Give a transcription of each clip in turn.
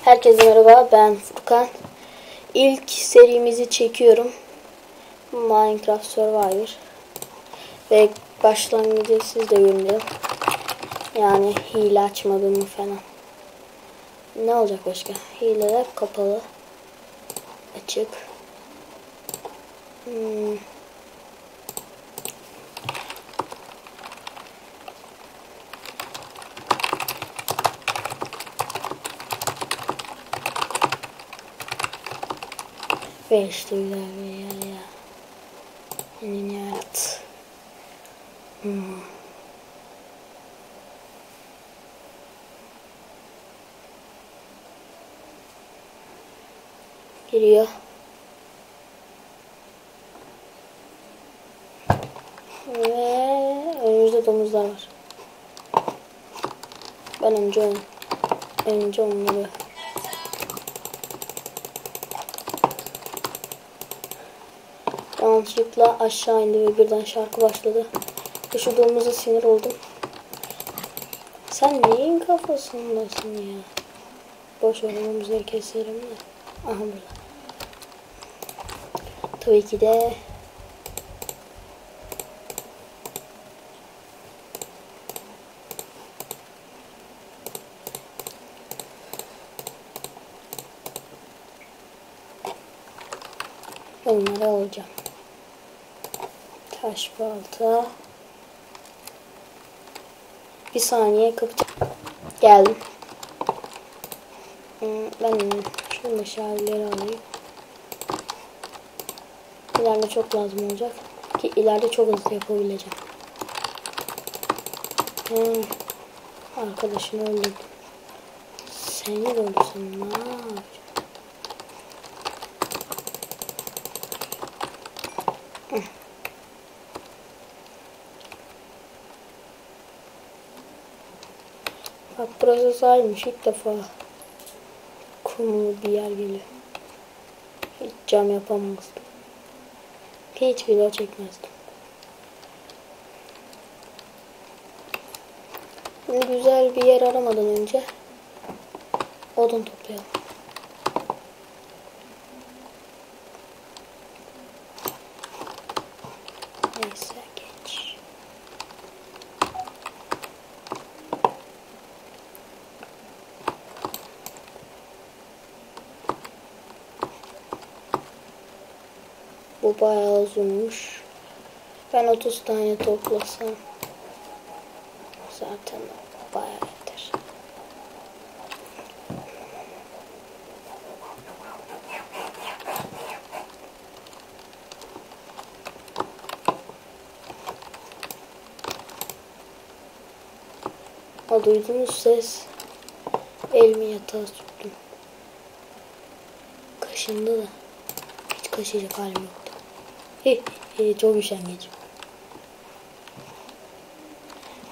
Herkese merhaba, ben Furkan. İlk serimizi çekiyorum. Minecraft Survivor. Ve başlangıcı siz de görün. Yani hile açmadığımı falan. Ne olacak başka? Hileler kapalı. Açık. Ve işte güzel bir yer ya. Yeni yarat. Giriyor. Ve önümüzde domuzlar var. Ben önce onları yanlışlıkla aşağı indi ve birden şarkı başladı. Ve şu domuza sinir oldum. Sen neyin kafasındasın ya? Boş ver, domuzları keserim de. Aha burada. Tabii ki de onları alacağım. Taş balta. Bir saniye kapatacağım. Geldim. Ben şu meşaleleri alayım. İleride çok lazım olacak. Ki ileride çok hızlı yapabileceğim. Arkadaşını öldürdüm. Seni de öldürsem ne yapacağım? Bak burası saymış, ilk defa kumlu bir yer geliyor. Hiç cam yapamazdım. Hiç video çekmezdim. Şimdi güzel bir yer aramadan önce odun toplayalım. Neyse geç. Bu bayağı uzunmuş. Ben 30 tane toplasam zaten bayağı yeter. O duyduğunuz ses elimi yatağa soktum. Kaşındı da hiç kaşıyacak halim yoktu. Çok üşengecim.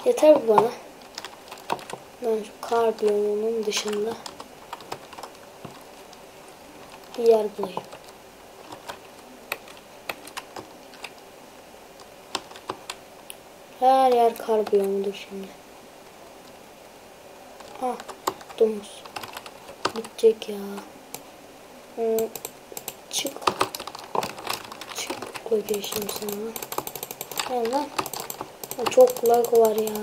Yeter bu bana. Ben şu kar biyomunun dışında bir yer bulayım. Her yer kar biyomudur şimdi. Ha, domuz. Gidecek ya. Çık. Çık koy şimdi sana. Ne lan? Çok lag var ya.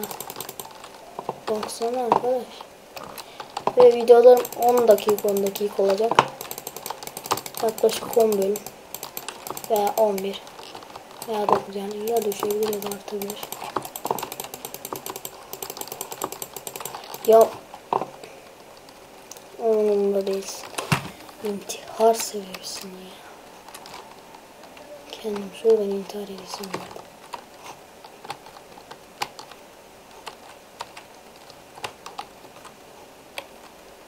Baksana arkadaş. Ve videolarım 10 dakika olacak. Yaklaşık 10 bölüm. Veya 11. Veya 9 yani. Ya düşebilir ya da artabilir. Ya onunla değilsin. İntihar seviyorsun ya. Kendim şuradan intihar edesim vardı.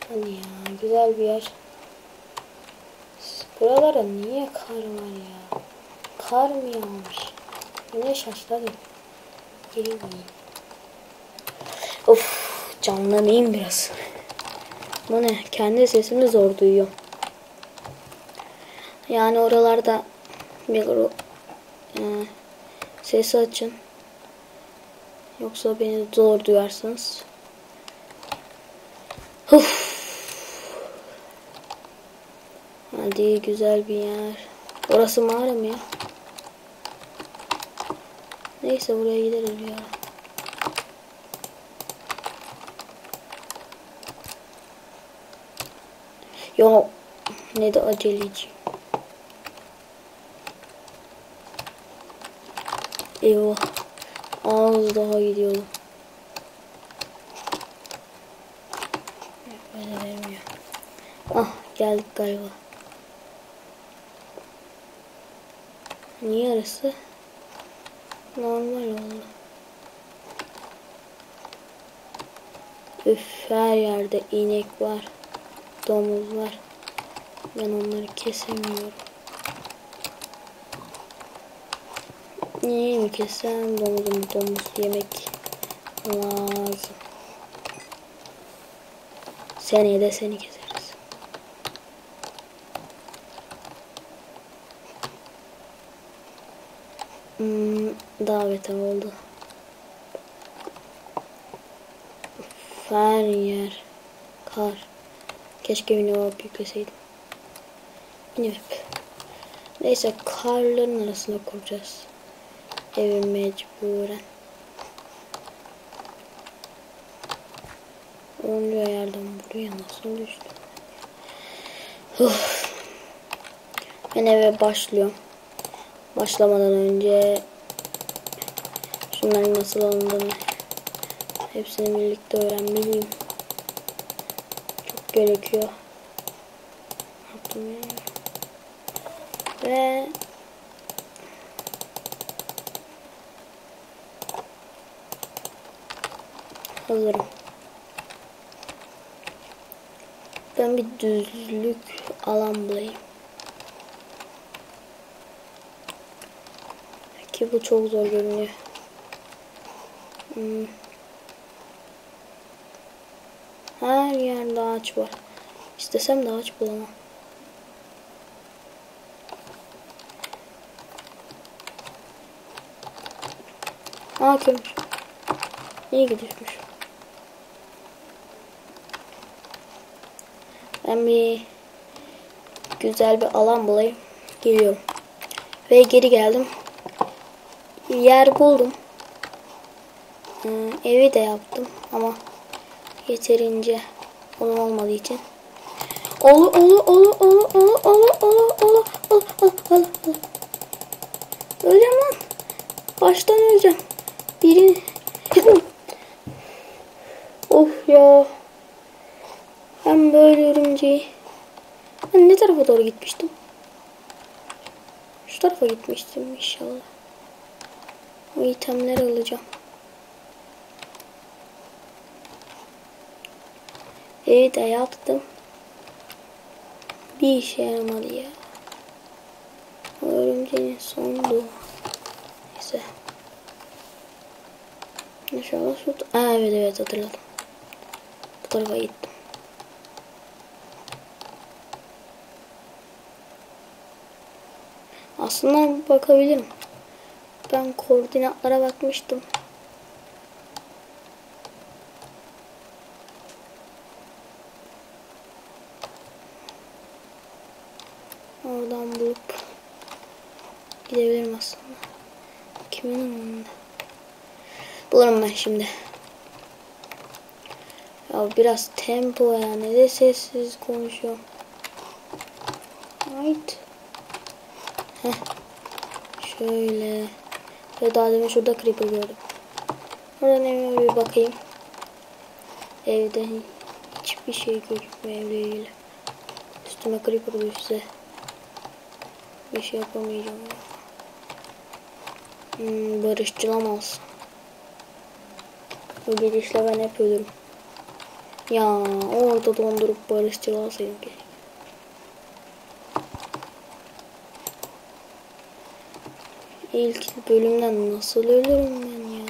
Hadi ya, güzel bir yer. Buralara niye kar var ya? Kar mı yağmış? Güneş açladı. Geliyor. Of, canlanayım biraz. Bu ne? Kendi sesimi zor duyuyorum. Yani oralarda mikro sesi açın. Yoksa beni zor duyarsınız. Hadi güzel bir yer. Orası mağara mı ya? Neyse buraya gideriz ya. Yo ne de aceleci. Eyvah. Az daha gidiyorum. Böyle vermiyor. Ah geldik galiba. Niye arası? Normal oldu. Üf her yerde inek var. Domuz var. Ben onları kesemiyorum. Niye mi kesem? Domuz yemek lazım. Seneye de seni keseriz. Daha beter oldu. Her yer kar. Keşke minimap yükleseydim. Minimap. Neyse karların arasında kuracağız. Evi mecburen. 10. yerden buraya nasıl düştüm? Ben eve başlıyorum. Başlamadan önce şunların nasıl alındığını hepsini birlikte öğrenmeliyim. Çok gerekiyor. Yaptım ya. Ve hazırım. Ben bir düzlük alan bulayım. Ki bu çok zor görünüyor. Her yerde ağaç var. İstesem de ağaç bulamam. Aa kömür. İyi gidiyormuş. Ben bir güzel bir alan bulayım. Geliyorum. Ve geri geldim. Yer buldum. Evi de yaptım ama yeterince onun olmadığı için. Öleceğim lan. Baştan öleceğim. Biri. Of ya. Ben böyle örümceği. Ben ne tarafa doğru gitmiştim? Şu tarafa gitmiştim inşallah. O itemleri alacağım. Evi de yaptım. Bir işe yaramadı ya. O örümceğin sondu. Neyse. İnşallah şu... evet hatırladım. Bu tarafa gittim. Aslında bakabilirim. Ben koordinatlara bakmıştım. Oradan bulup gidebilirim aslında. Kimin umurunda? Bulurum ben şimdi. Ya biraz tempo yani de sessiz konuşuyorum. Right. Şöyle. Ve daha demin şurada creeper gördüm. Oradan evime bir bakayım. Evde hiçbir şey gözükmüyor evle ilgili. Üstüme creeper düşse bir şey yapamayacağım ya. Barışçılam olsun. Bu gidişle ben hep ölürüm. Ya orada dondurup barışçılasaydım ki. İlk bölümden nasıl ölürüm ben ya?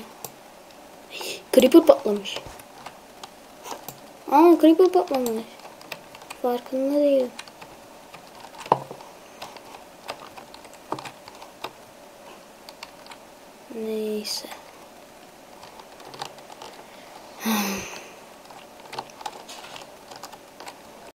Creeper patlamış. Creeper patlamış. Farkında değilim. Neyse.